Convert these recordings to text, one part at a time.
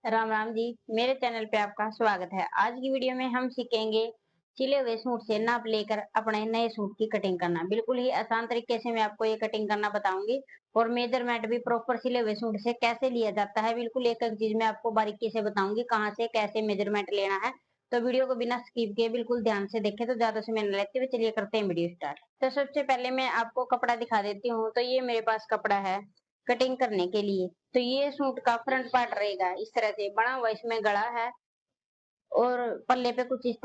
राम राम जी। मेरे चैनल पे आपका स्वागत है। आज की वीडियो में हम सीखेंगे सिले हुए सूट से नाप लेकर अपने नए सूट की कटिंग करना। बिल्कुल ही आसान तरीके से मैं आपको ये कटिंग करना बताऊंगी और मेजरमेंट भी प्रॉपर सिले हुए सूट से कैसे लिया जाता है। बिल्कुल एक एक चीज मैं आपको बारीकी से बताऊंगी, कहाँ से कैसे मेजरमेंट लेना है। तो वीडियो को बिना स्किप किए बिल्कुल ध्यान से देखें। तो ज्यादा समय न लेते हुए चलिए करते हैं वीडियो स्टार्ट। तो सबसे पहले मैं आपको कपड़ा दिखा देती हूँ। तो ये मेरे पास कपड़ा है कटिंग करने के लिए। तो ये सूट का फ्रंट पार्ट रहेगा इस तरह से बना हुआ, इसमें गला है और पल्ले पे कुछ इस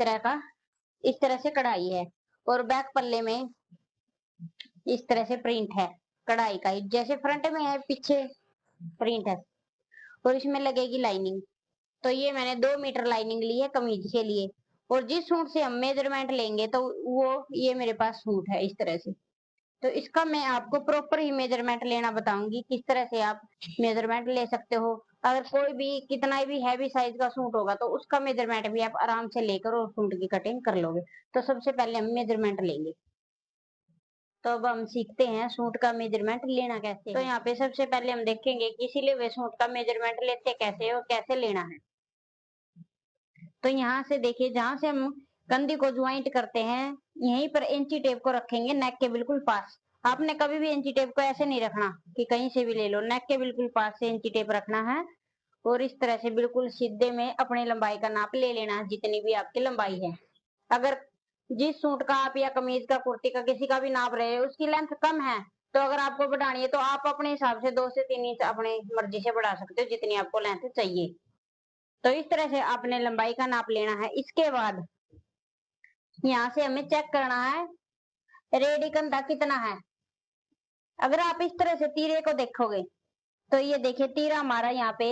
तरह से कढ़ाई है और बैक पल्ले में इस तरह से प्रिंट है कढ़ाई का ही, जैसे फ्रंट में है पीछे प्रिंट है और इसमें लगेगी लाइनिंग। तो ये मैंने 2 मीटर लाइनिंग ली है कमीज के लिए। और जिस सूट से हम मेजरमेंट लेंगे तो वो ये मेरे पास सूट है इस तरह से। तो इसका मैं आपको प्रॉपर ही मेजरमेंट लेना बताऊंगी, किस तरह से आप मेजरमेंट ले सकते हो। अगर कोई भी कितना भी हैवी साइज का सूट होगा तो उसका मेजरमेंट भी आप आराम से लेकर और सूट की कटिंग कर लोगे। तो सबसे पहले हम मेजरमेंट लेंगे। तो अब हम सीखते हैं सूट का मेजरमेंट लेना कैसे। तो यहाँ पे सबसे पहले हम देखेंगे कि सिले हुए सूट का मेजरमेंट लेते कैसे और कैसे लेना है। तो यहाँ से देखिए, जहां से हम कंधी को ज्वाइंट करते हैं यहीं पर इंची टेप को रखेंगे नेक के बिल्कुल पास। आपने कभी भी इंची टेप को ऐसे नहीं रखना कि कहीं से भी ले लो, नेक के बिल्कुल पास से इंची टेप रखना है। और इस तरह से बिल्कुल सीधे में अपनी लंबाई का नाप ले लेना है, जितनी भी आपकी लंबाई है। अगर जिस सूट का आप या कमीज का कुर्ती का किसी का भी नाप रहे हो उसकी लेंथ कम है, तो अगर आपको बढ़ानी है तो आप अपने हिसाब से 2 से 3 इंच अपनी मर्जी से बढ़ा सकते हो, जितनी आपको लेंथ चाहिए। तो इस तरह से आपने लंबाई का नाप लेना है। इसके बाद यहाँ से हमें चेक करना है रेडी कंधा कितना है। अगर आप इस तरह से तीरे को देखोगे तो ये देखिए तीरा हमारा यहाँ पे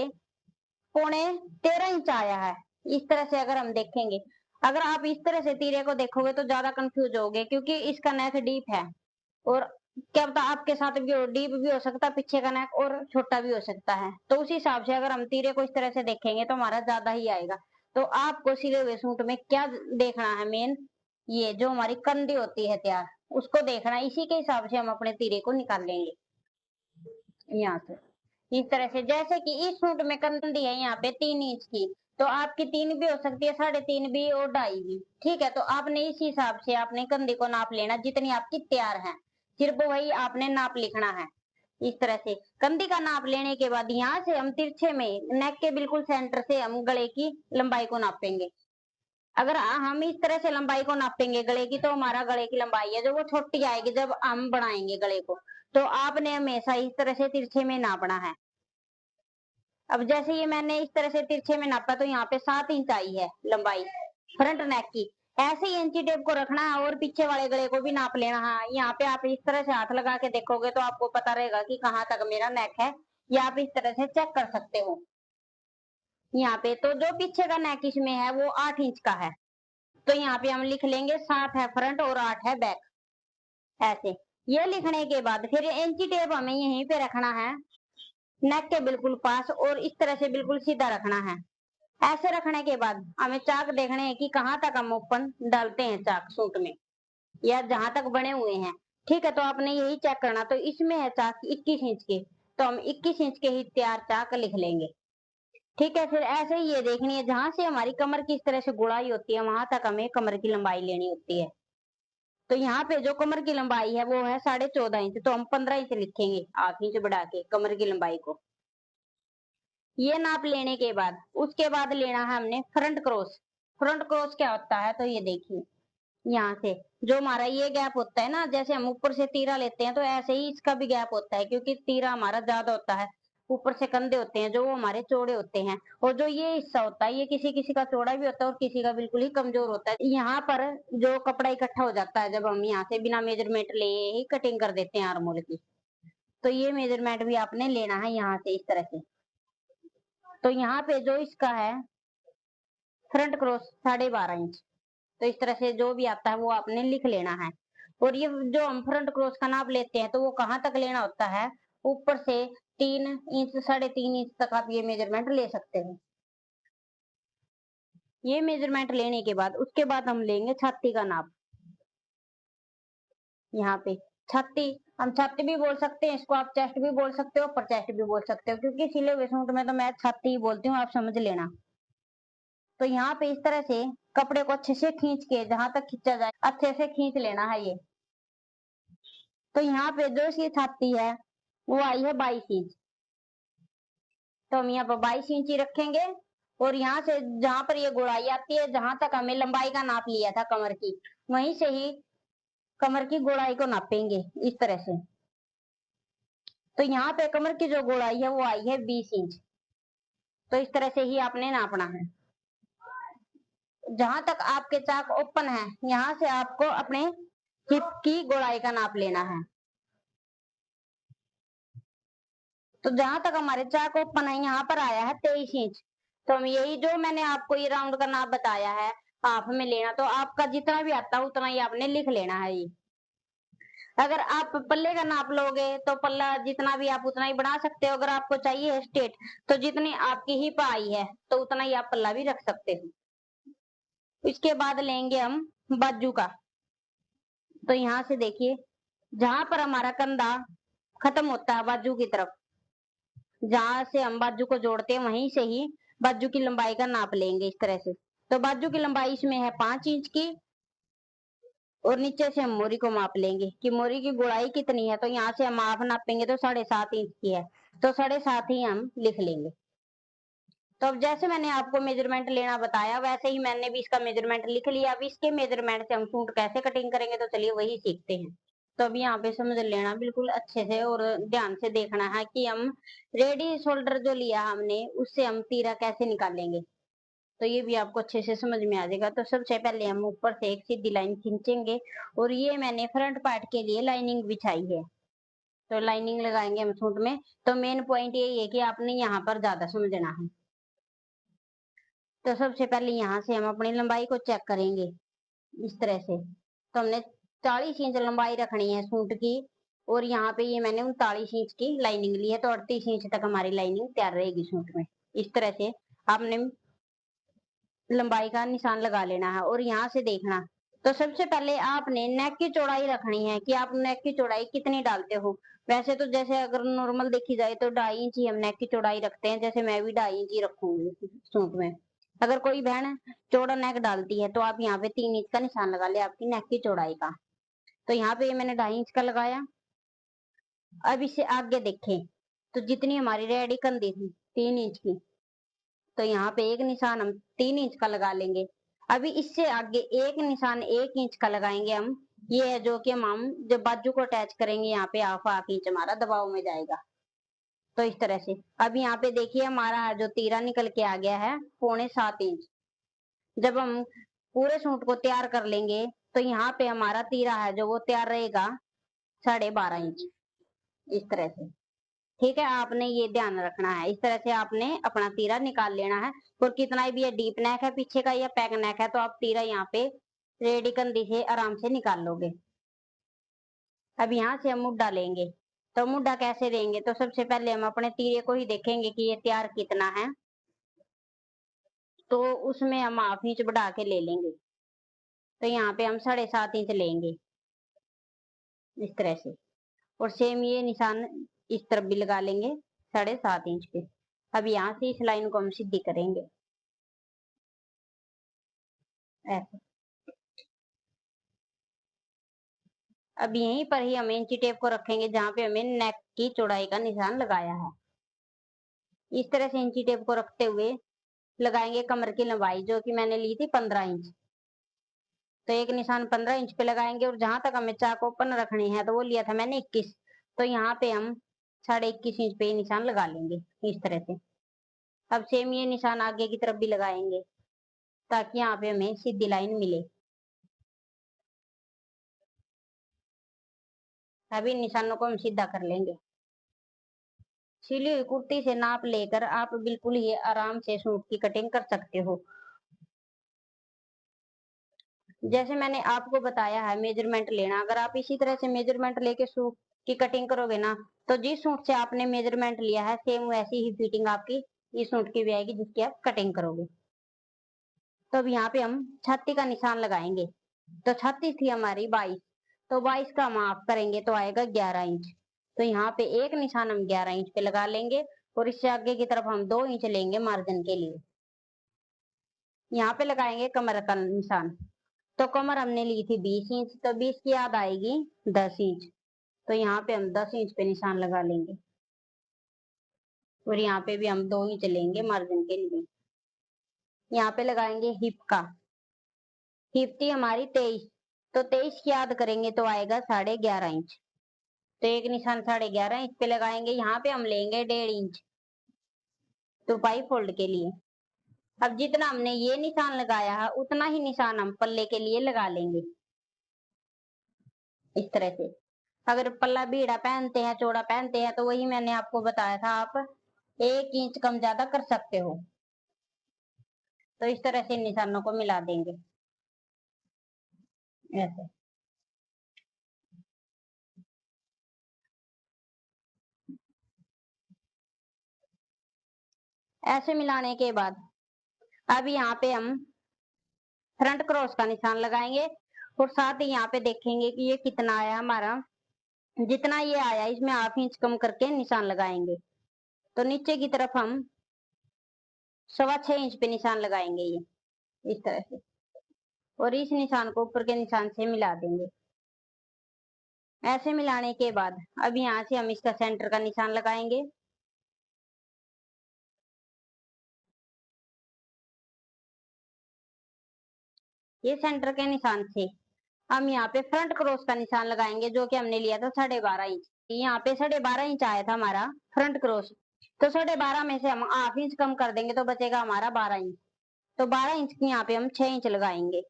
13.5 इंच आया है। इस तरह से अगर हम देखेंगे, अगर आप इस तरह से तीरे को देखोगे तो ज्यादा कंफ्यूज होगे, क्योंकि इसका नेक डीप है और क्या पता आपके साथ भी हो, डीप भी हो सकता है पीछे का नेक और छोटा भी हो सकता है। तो उस हिसाब से अगर हम तीरे को इस तरह से देखेंगे तो हमारा ज्यादा ही आएगा। तो आपको सिले हुए सूट में क्या देखना है, मेन ये जो हमारी कंधी होती है तैयार, उसको देखना है। इसी के हिसाब से हम अपने तीरे को निकाल लेंगे यहाँ से। इस तरह से जैसे कि इस सूट में कंधी है यहाँ पे 3 इंच की, तो आपकी 3 भी हो सकती है, 3.5 भी और 2.5 भी। ठीक है, तो आपने इस हिसाब से आपने कंधी को नाप लेना जितनी आपकी तैयार है, सिर्फ वही आपने नाप लिखना है। इस तरह से कंधी का नाप लेने के बाद यहाँ से हम तिरछे में नेक के बिल्कुल सेंटर से हम गले की लंबाई को नापेंगे। अगर हम इस तरह से लंबाई को नापेंगे गले की, तो हमारा गले की लंबाई है जो वो छोटी आएगी जब हम बढ़ाएंगे गले को। तो आपने हमेशा इस तरह से तिरछे में नापना है। अब जैसे ये मैंने इस तरह से तिरछे में नापा तो यहाँ पे 7 इंच आई है लंबाई फ्रंट नेक की। ऐसे ही इंची टेप को रखना है और पीछे वाले गले को भी नाप लेना है। यहाँ पे आप इस तरह से हाथ लगा के देखोगे तो आपको पता रहेगा कि कहाँ तक मेरा नेक है। या आप इस तरह से चेक कर सकते हो। यहाँ पे तो जो पीछे का नेक इसमें है वो 8 इंच का है। तो यहाँ पे हम लिख लेंगे 7 है फ्रंट और 8 है बैक, ऐसे। ये लिखने के बाद फिर इंची टेप हमें यहीं पे रखना है नेक के बिल्कुल पास और इस तरह से बिल्कुल सीधा रखना है। ऐसे रखने के बाद हमें चाक देखने हैं कि कहाँ तक हम ओपन डालते हैं चाक सूट में, या जहां तक बने हुए हैं। ठीक है, तो आपने यही चेक करना। तो इसमें है चाक 21 इंच के, तो हम 21 इंच के ही तैयार चाक लिख लेंगे। ठीक है, फिर ऐसे ही ये देखनी है जहां से हमारी कमर की इस तरह से गुड़ाई होती है वहां तक हमें कमर की लंबाई लेनी होती है। तो यहाँ पे जो कमर की लंबाई है वो है 14.5 इंच, तो हम 15 इंच लिखेंगे 8 इंच बढ़ा के कमर की लंबाई को। ये नाप लेने के बाद उसके बाद लेना है हमने फ्रंट क्रॉस। फ्रंट क्रॉस क्या होता है, तो ये देखिए यहाँ से जो हमारा ये गैप होता है ना, जैसे हम ऊपर से तीरा लेते हैं तो ऐसे ही इसका भी गैप होता है, क्योंकि तीरा हमारा ज्यादा होता है। ऊपर से कंधे होते हैं जो वो हमारे चौड़े होते हैं, और जो ये हिस्सा होता है ये किसी किसी का चौड़ा भी होता है और किसी का बिल्कुल ही कमजोर होता है। यहाँ पर जो कपड़ा इकट्ठा हो जाता है जब हम यहाँ से बिना मेजरमेंट ले ही कटिंग कर देते हैं आर्मोल की। तो ये मेजरमेंट भी आपने लेना है यहाँ से इस तरह से। तो यहाँ पे जो इसका है फ्रंट क्रॉस 12.5 इंच, तो इस तरह से जो भी आता है वो आपने लिख लेना है। और ये जो हम फ्रंट क्रॉस का नाप लेते हैं तो वो कहाँ तक लेना होता है, ऊपर से 3 इंच 3.5 इंच तक आप ये मेजरमेंट ले सकते हो। ये मेजरमेंट लेने के बाद उसके बाद हम लेंगे छाती का नाप। यहाँ पे छाती हम छाती भी बोल सकते हैं, इसको आप चेस्ट भी बोल सकते हो, अपर चेस्ट भी बोल सकते हो, क्योंकि सिले हुए सूट में तो मैं छाती ही बोलती हूँ, आप समझ लेना। तो यहाँ पे इस तरह से कपड़े को अच्छे से खींच के, जहां तक खींचा जाए अच्छे से खींच लेना है ये। तो यहाँ पे जो इसकी छाती है वो आई है 22 इंच। तो हम यहाँ पर 22 इंच ही रखेंगे, और यहाँ से जहां पर ये गोलाई आती है, जहां तक हमें लंबाई का नाप लिया था कमर की, वहीं से ही कमर की गोलाई को नापेंगे इस तरह से। तो यहाँ पे कमर की जो गोलाई है वो आई है 20 इंच। तो इस तरह से ही आपने नापना है। जहां तक आपके चाक ओपन है, यहाँ से आपको अपने हिप की गोलाई का नाप लेना है। तो जहां तक हमारे चाक ओपन है, यहाँ पर आया है 23 इंच। तो हम यही जो मैंने आपको ये राउंड का नाप बताया है हाफ में लेना, तो आपका जितना भी आता है उतना ही आपने लिख लेना है ये। अगर आप पल्ले का नाप लोगे तो पल्ला जितना भी आप उतना ही बना सकते हो। अगर आपको चाहिए स्ट्रेट, तो जितनी आपकी हिप आई है तो उतना ही आप पल्ला भी रख सकते हो। इसके बाद लेंगे हम बाजू का। तो यहाँ से देखिए, जहां पर हमारा कंधा खत्म होता है बाजू की तरफ, जहां से हम बाजू को जोड़ते हैं, वहीं से ही बाजू की लंबाई का नाप लेंगे इस तरह से। तो बाजू की लंबाई इसमें है 5 इंच की, और नीचे से हम मोरी को माप लेंगे कि मोरी की गुड़ाई कितनी है। तो यहाँ से हम माप नापेंगे तो 7.5 इंच की है, तो 7.5 ही हम लिख लेंगे। तो अब जैसे मैंने आपको मेजरमेंट लेना बताया, वैसे ही मैंने भी इसका मेजरमेंट लिख लिया। अब इसके मेजरमेंट से हम सूट कैसे कटिंग करेंगे, तो चलिए वही सीखते हैं। तो अभी यहाँ पे समझ लेना बिल्कुल अच्छे से, और ध्यान से देखना है कि हम रेडी शोल्डर जो लिया हमने, उससे हम तीरा कैसे निकालेंगे। तो ये भी आपको अच्छे से समझ में आ जाएगा। तो सबसे पहले हम ऊपर से एक सीधी लाइन खींचेंगे, और ये मैंने फ्रंट पार्ट के लिए लाइनिंग बिछाई है। तो लाइनिंग लगाएंगे हम सूट में। तो मेन पॉइंट यही है कि आपने यहाँ पर ज्यादा समझना है। तो सबसे पहले यहाँ से हम अपनी लंबाई को चेक करेंगे इस तरह से। तो हमने 40 इंच लंबाई रखनी है सूट की, और यहाँ पे ये मैंने 39 इंच की लाइनिंग ली है। तो 38 इंच तक हमारी लाइनिंग तैयार रहेगी सूट में। इस तरह से आपने लंबाई का निशान लगा लेना है, और यहाँ से देखना। तो सबसे पहले आपने नेक की चौड़ाई रखनी है कि आप नेक की चौड़ाई कितनी डालते हो। वैसे तो जैसे अगर नॉर्मल देखी जाए तो 2.5 इंच ही हम नेक की चौड़ाई रखते हैं, जैसे मैं भी 2.5 इंच ही रखूंगी सूट में। अगर कोई बहन चौड़ा नेक डालती है तो आप यहाँ पे 3 इंच का निशान लगा ले आपकी नेक की चौड़ाई का। तो यहाँ पे मैंने 2.5 इंच का लगाया। अब इससे आगे देखें, तो जितनी हमारी रेडी कंधी थी 3 इंच की, तो यहाँ पे एक निशान हम 3 इंच का लगा लेंगे। अभी इससे आगे एक निशान 1 इंच का लगाएंगे हम। ये है जो कि हम जब बाजू को अटैच करेंगे, यहाँ पे हाफ इंच हमारा दबाव में जाएगा। तो इस तरह से अब यहाँ पे देखिए हमारा जो तीरा निकल के आ गया है 6.25 इंच। जब हम पूरे सूट को तैयार कर लेंगे, तो यहाँ पे हमारा तीरा है जो वो तैयार रहेगा 12.5 इंच इस तरह से। ठीक है, आपने ये ध्यान रखना है। इस तरह से आपने अपना तीरा निकाल लेना है। और कितना भी ये डीप नेक है पीछे का या पैक नेक है, तो आप तीरा यहाँ पे रेडी कंधी से आराम से निकाल लोगे। अब यहाँ से हम मुड्ढा लेंगे। तो मुड्ढा कैसे लेंगे, तो सबसे पहले हम अपने तीरे को ही देखेंगे कि ये तैयार कितना है। तो उसमें हम हाफ इंच बढ़ा के ले लेंगे। तो यहाँ पे हम 7.5 इंच लेंगे इस तरह से। और सेम ये निशान इस तरफ भी लगा लेंगे 7.5 इंच पे। अब यहाँ से इस लाइन को हम सीधी करेंगे ऐसे। अब यहीं पर ही हम इंची टेप को रखेंगे जहाँ पे हमें नेक की चौड़ाई का निशान लगाया है। इस तरह से इंची टेप को रखते हुए लगाएंगे कमर की लंबाई, जो कि मैंने ली थी 15 इंच। तो एक निशान 15 इंच पे लगाएंगे, और जहां तक हमें चाक ओपन रखनी है तो वो लिया था मैंने 21। तो यहाँ पे हम 21.5 इंच पे निशान लगा लेंगे इस तरह से। अब सेम ये निशान आगे की तरफ भी लगाएंगे, ताकि यहाँ पे हमें सीधी लाइन मिले। अभी निशानों को हम सीधा कर लेंगे। सिली हुई कुर्ती से नाप लेकर आप बिल्कुल ही आराम से सूट की कटिंग कर सकते हो। जैसे मैंने आपको बताया है मेजरमेंट लेना, अगर आप इसी तरह से मेजरमेंट लेके सूट की कटिंग करोगे ना, तो जिस सूट से आपने मेजरमेंट लिया है सेम वैसी ही फिटिंग आपकी इस सूट की भी आएगी जिसकी आप कटिंग करोगे। तो अब यहाँ पे हम छाती का निशान लगाएंगे। तो छाती थी हमारी 22, तो 22 का माफ करेंगे तो आएगा 11 इंच। तो यहाँ पे एक निशान हम 11 इंच पे लगा लेंगे और इससे आगे की तरफ हम 2 इंच लेंगे मार्जिन के लिए। यहाँ पे लगाएंगे कमर का निशान। तो कमर हमने ली थी 20 इंच, तो 20 की याद आएगी 10 इंच। तो यहाँ पे हम 10 इंच पे निशान लगा लेंगे और यहाँ पे भी हम 2 इंच लेंगे मार्जिन के लिए। यहाँ पे लगाएंगे हिप का। हिप थी हमारी 23, तो 23 की याद करेंगे तो आएगा 11.5 इंच। तो एक निशान 11.5 इंच पे लगाएंगे। यहाँ पे हम लेंगे 1.5 इंच तुरपाई फोल्ड के लिए। अब जितना हमने ये निशान लगाया है उतना ही निशान हम पल्ले के लिए लगा लेंगे इस तरह से। अगर पल्ला बीड़ा पहनते हैं, चौड़ा पहनते हैं, तो वही मैंने आपको बताया था, आप 1 इंच कम ज्यादा कर सकते हो। तो इस तरह से निशानों को मिला देंगे ऐसे। ऐसे मिलाने के बाद अब यहाँ पे हम फ्रंट क्रॉस का निशान लगाएंगे और साथ ही यहाँ पे देखेंगे कि ये कितना आया हमारा। जितना ये आया इसमें 1/2 इंच कम करके निशान लगाएंगे। तो नीचे की तरफ हम 6.25 इंच पे निशान लगाएंगे ये इस तरह से, और इस निशान को ऊपर के निशान से मिला देंगे। ऐसे मिलाने के बाद अब यहाँ से हम इसका सेंटर का निशान लगाएंगे। ये सेंटर के निशान से हम यहाँ पे फ्रंट क्रॉस का निशान लगाएंगे, जो कि हमने लिया था 12.5 इंच। यहाँ पे 12.5 इंच आया था हमारा फ्रंट क्रॉस। तो 12.5 में से हम 1/2 इंच कम कर देंगे तो बचेगा हमारा 12 इंच। तो 12 इंच की यहाँ पे हम 6 इंच लगाएंगे।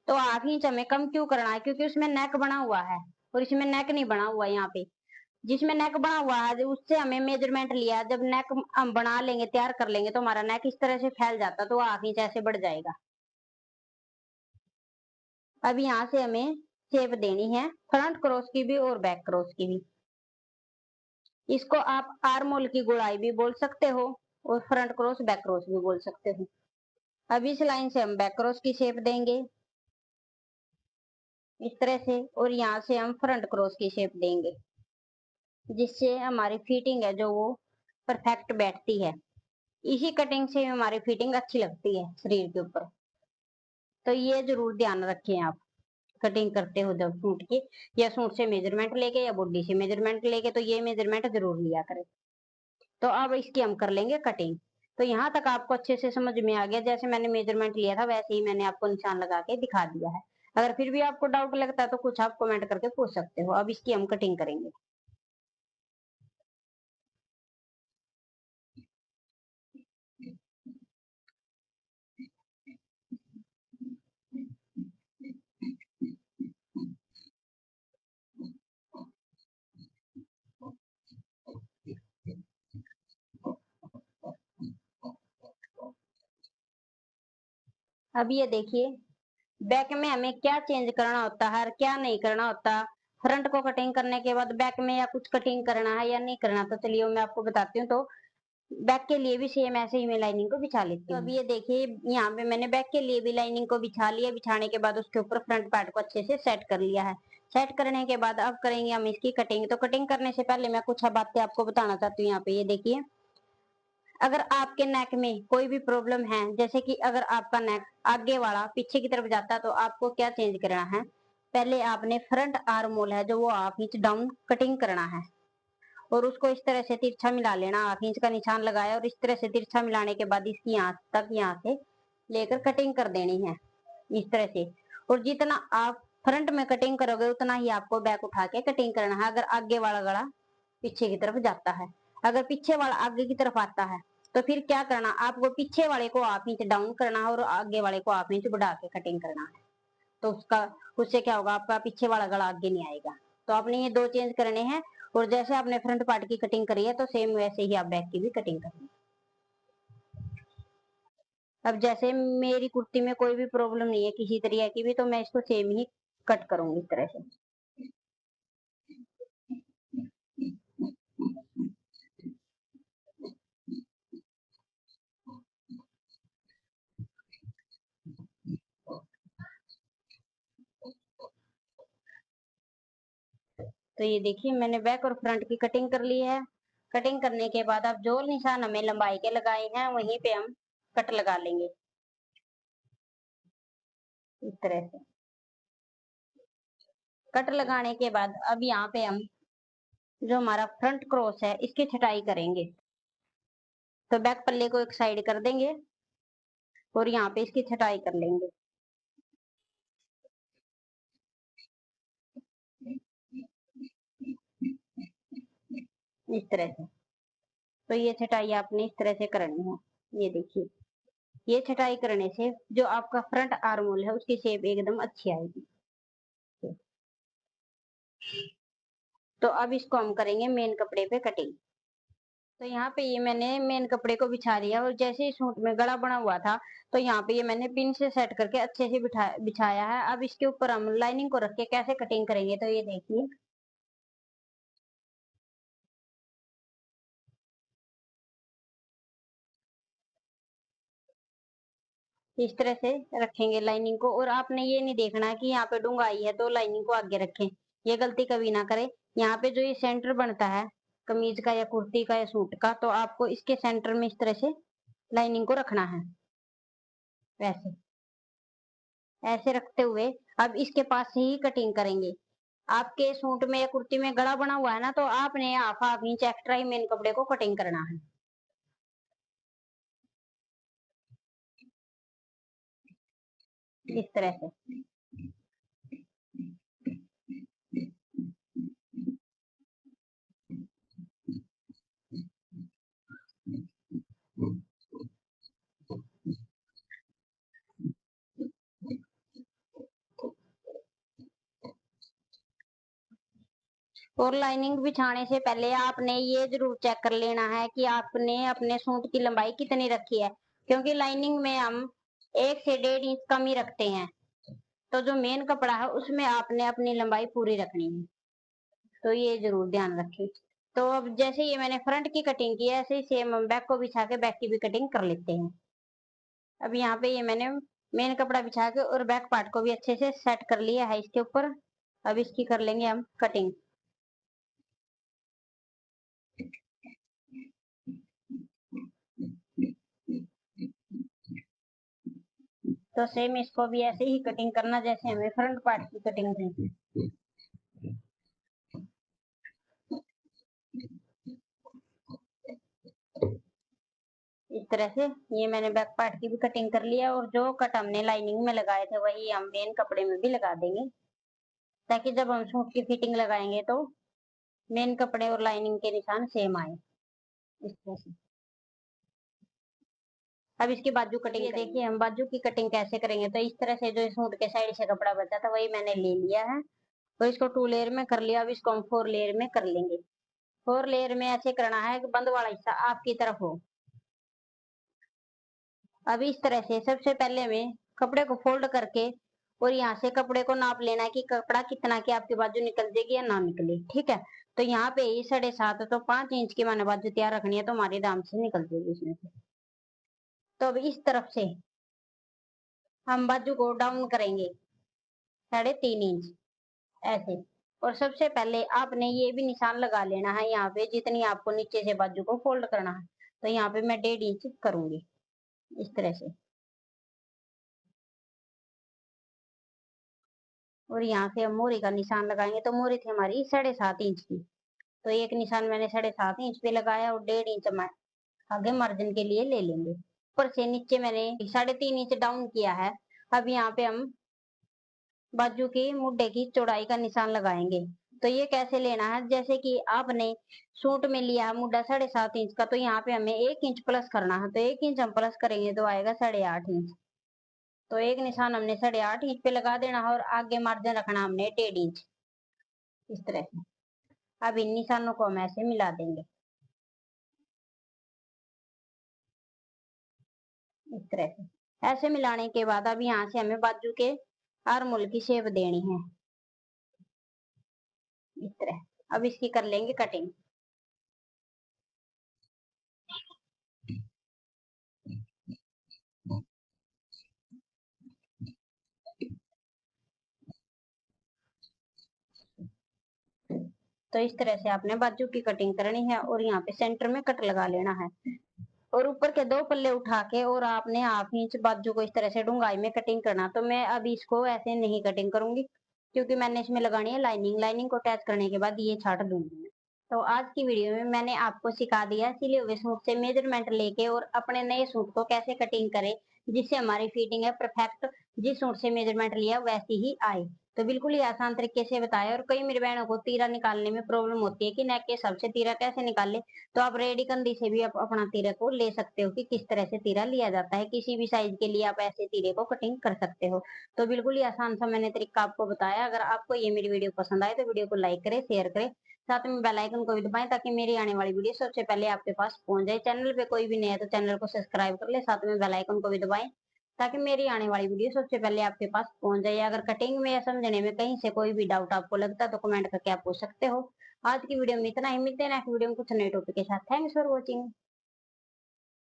तो 1/2 इंच हमें कम क्यों करना है, क्योंकि उसमें नेक बना हुआ है और इसमें नेक नहीं बना हुआ। यहाँ पे जिसमें नेक बना हुआ है उससे हमें मेजरमेंट लिया। जब नेक हम बना लेंगे, तैयार कर लेंगे, तो हमारा नेक इस तरह से फैल जाता, तो 1/2 इंच ऐसे बढ़ जाएगा। अब यहाँ से हमें शेप देनी है फ्रंट क्रॉस की भी और बैक क्रॉस की भी। इसको आप आर्म होल की गुड़ाई भी बोल सकते हो और फ्रंट क्रॉस बैक क्रॉस भी बोल सकते हो। अब इस लाइन से हम बैक क्रॉस की शेप देंगे इस तरह से, और यहाँ से हम फ्रंट क्रॉस की शेप देंगे, जिससे हमारी फिटिंग है जो वो परफेक्ट बैठती है। इसी कटिंग से हमारी फिटिंग अच्छी लगती है शरीर के ऊपर। तो ये जरूर ध्यान रखें आप कटिंग करते हो जब सूट की, या सूट से मेजरमेंट लेके या बॉडी से मेजरमेंट लेके, तो ये मेजरमेंट जरूर लिया करें। तो अब इसकी हम कर लेंगे कटिंग। तो यहाँ तक आपको अच्छे से समझ में आ गया। जैसे मैंने मेजरमेंट लिया था वैसे ही मैंने आपको निशान लगा के दिखा दिया है। अगर फिर भी आपको डाउट लगता है तो कुछ आप कमेंट करके पूछ सकते हो। अब इसकी हम कटिंग करेंगे। अब ये देखिए, बैक में हमें क्या चेंज करना होता है और क्या नहीं करना होता। फ्रंट को कटिंग करने के बाद बैक में या कुछ कटिंग करना है या नहीं करना, तो चलिए मैं आपको बताती हूँ। तो बैक के लिए भी सेम ऐसे ही मैं लाइनिंग को बिछा लेती हूँ। तो अब ये देखिए, यहाँ पे मैंने बैक के लिए भी लाइनिंग को बिछा लिया। बिछाने के बाद उसके ऊपर फ्रंट पार्ट को अच्छे से सेट कर लिया है। सेट करने के बाद अब करेंगे हम इसकी कटिंग। तो कटिंग करने से पहले मैं कुछ बातें आपको बताना चाहती हूँ। यहाँ पे ये देखिए, अगर आपके नेक में कोई भी प्रॉब्लम है, जैसे कि अगर आपका नेक आगे वाला पीछे की तरफ जाता है, तो आपको क्या चेंज करना है। पहले आपने फ्रंट आर्म होल है जो वो 1/2 इंच डाउन कटिंग करना है और उसको इस तरह से तिरछा मिला लेना। 1/2 इंच का निशान लगाया और इस तरह से तिरछा मिलाने के बाद इसकी यहाँ तक, यहाँ से लेकर कटिंग कर देनी है इस तरह से। और जितना आप फ्रंट में कटिंग करोगे उतना ही आपको बैक उठा के कटिंग करना है। अगर आगे वाला गला पीछे की तरफ जाता है, अगर पीछे वाला आगे की तरफ आता है, तो फिर क्या करना, आपको पीछे वाले को 1/2 इंच डाउन करना है और आगे वाले को 1/2 इंच बढ़ा के कटिंग करना है। तो उससे क्या होगा, आपका पीछे वाला गला आगे नहीं आएगा। तो आपने ये दो चेंज करने हैं। और जैसे आपने फ्रंट पार्ट की कटिंग करी है, तो सेम वैसे ही आप बैक की भी कटिंग करेंगे। अब जैसे मेरी कुर्ती में कोई भी प्रॉब्लम नहीं है किसी तरीके की भी, तो मैं इसको सेम ही कट करूंगी इस तरह से। तो ये देखिए मैंने बैक और फ्रंट की कटिंग कर ली है। कटिंग करने के बाद अब जो निशान हमें लंबाई के लगाए हैं वहीं पे हम कट लगा लेंगे इस तरह से। कट लगाने के बाद अब यहाँ पे हम जो हमारा फ्रंट क्रॉस है इसकी छटाई करेंगे। तो बैक पल्ले को एक साइड कर देंगे और यहाँ पे इसकी छटाई कर लेंगे इस तरह से। तो ये छटाई आपने इस तरह से करनी है। ये देखिए ये छटाई करने से जो आपका फ्रंट आर्म होल है उसकी शेप एकदम अच्छी आएगी। तो अब इसको हम करेंगे मेन कपड़े पे कटिंग। तो यहाँ पे ये मैंने मेन कपड़े को बिछा दिया और जैसे ही सूट में गला बना हुआ था तो यहाँ पे ये मैंने पिन से सेट करके अच्छे से बिछाया है। अब इसके ऊपर हम लाइनिंग को रख के कैसे कटिंग करेंगे तो ये देखिए। इस तरह से रखेंगे लाइनिंग को और आपने ये नहीं देखना कि यहाँ पे डूंगाई है तो लाइनिंग को आगे रखें। ये गलती कभी ना करें। यहाँ पे जो ये सेंटर बनता है कमीज का या कुर्ती का या सूट का तो आपको इसके सेंटर में इस तरह से लाइनिंग को रखना है। वैसे ऐसे रखते हुए अब इसके पास से ही कटिंग करेंगे। आपके सूट में या कुर्ती में गला बना हुआ है ना तो आपने हाफ हाफ इंच एक्स्ट्रा ही मेन कपड़े को कटिंग करना है इस तरह से। और लाइनिंग बिछाने से पहले आपने ये जरूर चेक कर लेना है कि आपने अपने सूट की लंबाई कितनी रखी है, क्योंकि लाइनिंग में हम 1 से 1.5 इंच कम ही रखते हैं। तो जो मेन कपड़ा है उसमें आपने अपनी लंबाई पूरी रखनी है। तो ये जरूर ध्यान रखें। तो अब जैसे ये मैंने फ्रंट की कटिंग की है ऐसे ही सेम हम बैक को बिछा के बैक की भी कटिंग कर लेते हैं। अब यहाँ पे ये मैंने मेन कपड़ा बिछा के और बैक पार्ट को भी अच्छे से सेट कर लिया है इसके ऊपर। अब इसकी कर लेंगे हम कटिंग। तो सेम इसको भी ऐसे ही कटिंग करना जैसे हमें फ्रंट पार्ट की कटिंग थी। इस तरह से ये मैंने बैक पार्ट की भी कटिंग कर लिया और जो कट हमने लाइनिंग में लगाए थे वही हम मेन कपड़े में भी लगा देंगे, ताकि जब हम सूट की फिटिंग लगाएंगे तो मेन कपड़े और लाइनिंग के निशान सेम आए इस तरह से। अब इसकी बाजू कटिंग ये देखिए हम बाजू की कटिंग कैसे करेंगे। तो इस तरह से जो सूट के साइड से कपड़ा बचा था वही मैंने ले लिया है तो इसको 2 लेयर में कर लिया। अब इसको हम 4 लेयर में कर लेंगे। 4 लेयर में ऐसे करना है कि बंद वाला हिस्सा आपकी तरफ हो। अब इस तरह से सबसे पहले हमें कपड़े को फोल्ड करके और यहाँ से कपड़े को नाप लेना है कि कपड़ा कितना की आपकी बाजू निकल जाएगी या ना निकले। ठीक है। तो यहाँ पे ये 7.5 तो 5 इंच की मैंने बाजू तैयार रखनी है तो हमारी आराम से निकल जाएगी इसमें से। तो अब इस तरफ से हम बाजू को डाउन करेंगे 3.5 इंच ऐसे। और सबसे पहले आपने ये भी निशान लगा लेना है यहाँ पे जितनी आपको नीचे से बाजू को फोल्ड करना है। तो यहाँ पे मैं 1.5 इंच करूंगी इस तरह से। और यहाँ से हम मोरी का निशान लगाएंगे। तो मोरी थी हमारी 7.5 इंच की तो एक निशान मैंने 7.5 इंच पे लगाया और 1.5 इंच मैं आगे मार्जिन के लिए ले लेंगे। ऊपर से नीचे मैंने 3.5 इंच डाउन किया है। अब यहाँ पे हम बाजू की मुड्ढे की चौड़ाई का निशान लगाएंगे। तो ये कैसे लेना है, जैसे कि आपने सूट में लिया है मुड्ढा 7.5 इंच का तो यहाँ पे हमें 1 इंच प्लस करना है। तो 1 इंच हम प्लस करेंगे तो आएगा 8.5 इंच। तो एक निशान हमने 8.5 इंच पे लगा देना है और आगे मार्जिन रखना हमने 1.5 इंच इस तरह से। अब इन निशानों को हम ऐसे मिला देंगे इस तरह से। ऐसे मिलाने के बाद अब यहाँ से हमें बाजू के आर्म होल की शेप देनी है इस तरह। अब इसकी कर लेंगे कटिंग। तो इस तरह से आपने बाजू की कटिंग करनी है और यहाँ पे सेंटर में कट लगा लेना है और ऊपर के 2 पल्ले उठा के और आपने हाफ इंच बाजू को इस तरह से डूंगाई में कटिंग करना। तो मैं अब इसको ऐसे नहीं कटिंग करूंगी क्योंकि मैंने इसमें लगानी है लाइनिंग। लाइनिंग को अटैच करने के बाद ये छाट दूंगी मैं। तो आज की वीडियो में मैंने आपको सिखा दिया सिले हुए सूट से मेजरमेंट लेके और अपने नए सूट को कैसे कटिंग करें जिससे हमारी फिटिंग है परफेक्ट, जिस सूट से मेजरमेंट लिया वैसी ही आए। तो बिल्कुल ही आसान तरीके से बताया। और कई मेरी बहनों को तीरा निकालने में प्रॉब्लम होती है कि नेक के हिसाब से तीरा कैसे निकाले। तो आप रेडी कंधी से भी आप अपना तीरे को ले सकते हो कि किस तरह से तीरा लिया जाता है। किसी भी साइज के लिए आप ऐसे तीरे को कटिंग कर सकते हो। तो बिल्कुल ही आसान सा मैंने तरीका आपको बताया। अगर आपको ये मेरी वीडियो पसंद आए तो वीडियो को लाइक करें, शेयर करें, साथ में बेल आइकन को भी दबाएं ताकि मेरी आने वाली वीडियो सबसे पहले आपके पास पहुंच जाए। चैनल पे कोई भी नया है तो चैनल को सब्सक्राइब कर ले, साथ में बेल आइकन को भी दबाएं ताकि मेरी आने वाली वीडियो सबसे पहले आपके पास पहुंच जाए। अगर कटिंग में या समझने में कहीं से कोई भी डाउट आपको लगता है तो कमेंट करके आप पूछ सकते हो। आज की वीडियो में इतना ही। मिलते हैं नेक्स्ट वीडियो में कुछ नए टॉपिक के साथ। Thanks for watching.